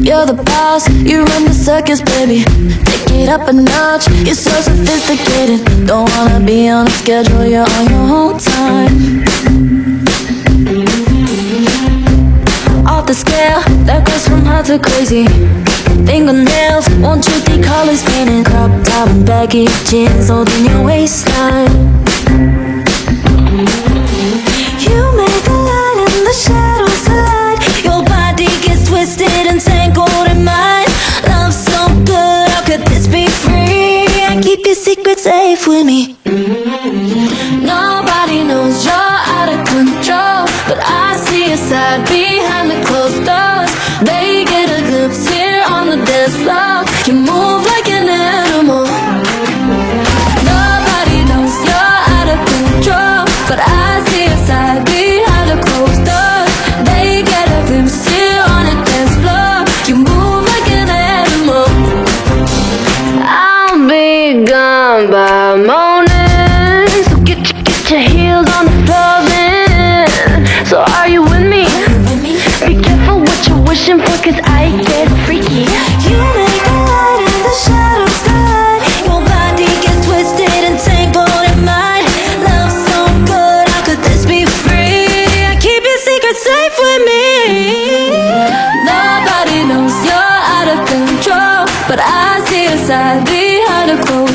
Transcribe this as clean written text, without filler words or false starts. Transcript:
You're the boss, you run the circus, baby. Take it up a notch, you're so sophisticated. Don't wanna be on a schedule, you're on your own time. Off the scale, that goes from hot to crazy. Fingernails, won't you colors painted. Crop top and baggy jeans holding your waistline. You make a line in the shadows collide. Your body gets twisted and tangled in mine. Love so good, how could this be free? I keep your secret safe with me. Nobody knows you're out of control, but I see your side behind the closed doors. They get a glimpse here on the dance floor. You move like an animal. Nobody knows you're out of control, but I see your side behind the closed doors. They get a glimpse here on the dance floor. You move like an animal. I'll be gone by morning, so get your heels on the floor then. So are you with me? Be careful what you're wishing for, cause I get freaky. You make a light in the shadows collide. Your body gets twisted and tangled in mine. Love so good, how could this be free? I keep your secret safe with me. Nobody knows you're out of control, but I see your side behind a closed